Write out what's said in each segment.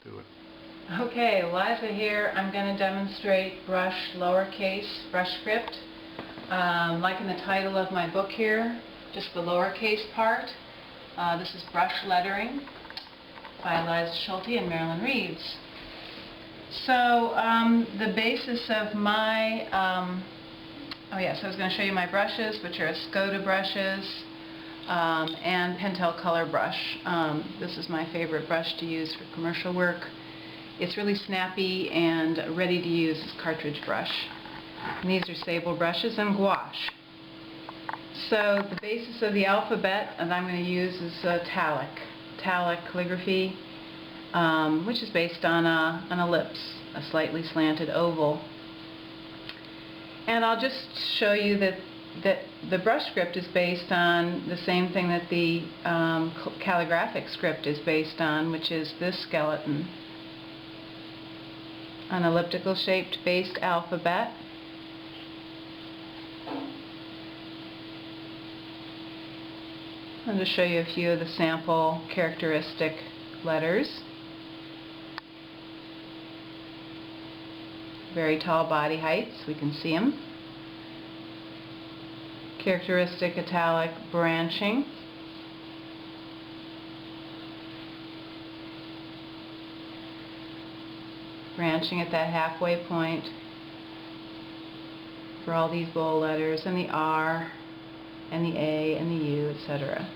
do it. Okay, Eliza here. I'm going to demonstrate brush lowercase brush script. Like in the title of my book here, just the lowercase part. This is Brush Lettering by Eliza Schulte and Marilyn Reeves. So the basis of my, so I was going to show you my brushes, which are Skoda brushes and Pentel color brush. This is my favorite brush to use for commercial work. It's really snappy and ready to use as cartridge brush. And these are sable brushes and gouache. So the basis of the alphabet that I'm going to use is Italic calligraphy, which is based on an ellipse, a slightly slanted oval. And I'll just show you that the brush script is based on the same thing that the calligraphic script is based on, which is this skeleton. An elliptical shaped based alphabet. I'll just show you a few of the sample characteristic letters. Very tall body heights, we can see them. Characteristic italic branching. Branching at that halfway point for all these bold letters, and the R, and the A, and the U, etc.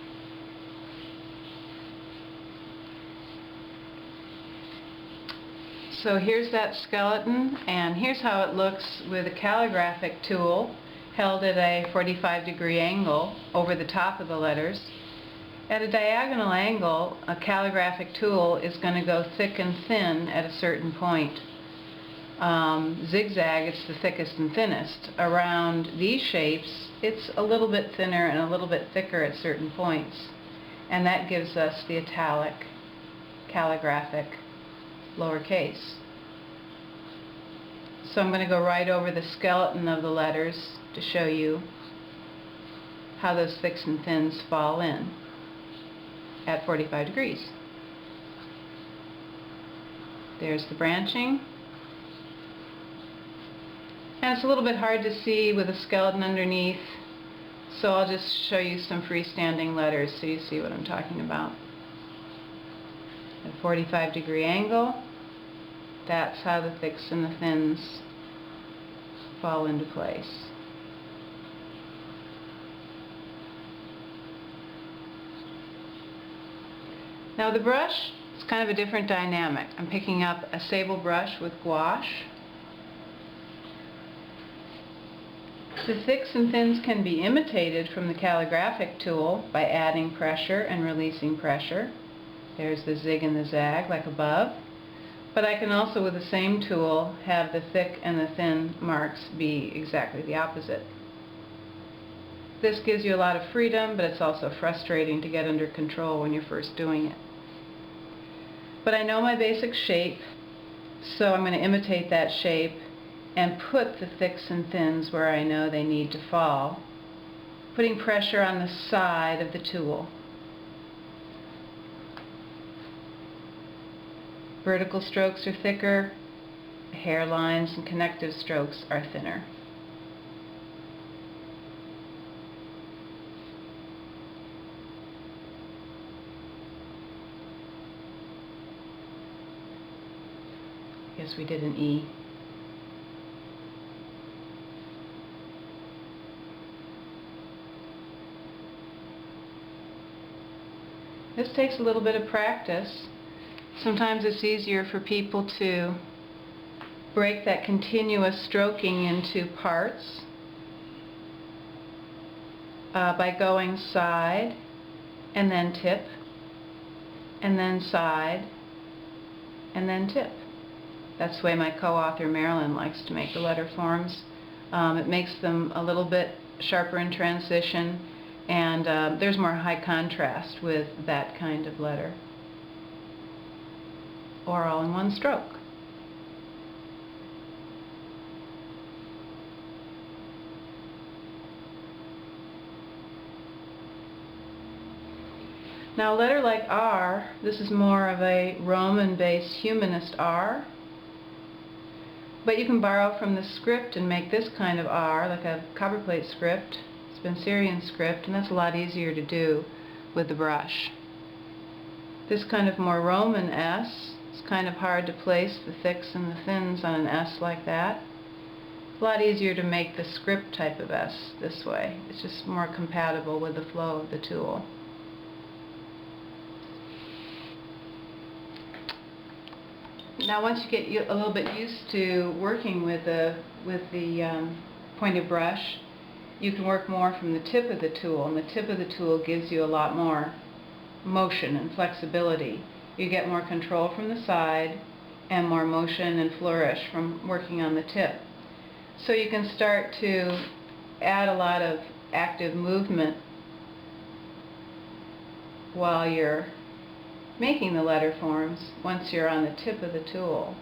So here's that skeleton, and here's how it looks with a calligraphic tool held at a 45-degree angle over the top of the letters. At a diagonal angle, a calligraphic tool is going to go thick and thin at a certain point. Zigzag, it's the thickest and thinnest. Around these shapes, it's a little bit thinner and a little bit thicker at certain points. And that gives us the italic, calligraphic, lowercase. So I'm going to go right over the skeleton of the letters to show you how those thicks and thins fall in at 45 degrees. There's the branching. And it's a little bit hard to see with a skeleton underneath, so I'll just show you some freestanding letters so you see what I'm talking about. At a 45-degree angle, that's how the thicks and the thins fall into place. Now the brush is kind of a different dynamic. I'm picking up a sable brush with gouache. The thicks and thins can be imitated from the calligraphic tool by adding pressure and releasing pressure. There's the zig and the zag like above. But I can also, with the same tool, have the thick and the thin marks be exactly the opposite. This gives you a lot of freedom, but it's also frustrating to get under control when you're first doing it. But I know my basic shape, so I'm going to imitate that shape and put the thicks and thins where I know they need to fall, putting pressure on the side of the tool. Vertical strokes are thicker, hairlines and connective strokes are thinner. Yes, we did an E. This takes a little bit of practice. Sometimes it's easier for people to break that continuous stroking into parts by going side and then tip and then side and then tip. That's the way my co-author Marilyn likes to make the letter forms. It makes them a little bit sharper in transition, and there's more high contrast with that kind of letter. Or all in one stroke. Now a letter like R, this is more of a Roman-based humanist R, but you can borrow from the script and make this kind of R, like a copperplate script, Spencerian script, and that's a lot easier to do with the brush. This kind of more Roman S, it's kind of hard to place the thicks and the thins on an S like that. It's a lot easier to make the script type of S this way. It's just more compatible with the flow of the tool. Now once you get a little bit used to working with the pointed brush, you can work more from the tip of the tool, and the tip of the tool gives you a lot more motion and flexibility. You get more control from the side and more motion and flourish from working on the tip. So you can start to add a lot of active movement while you're making the letter forms once you're on the tip of the tool.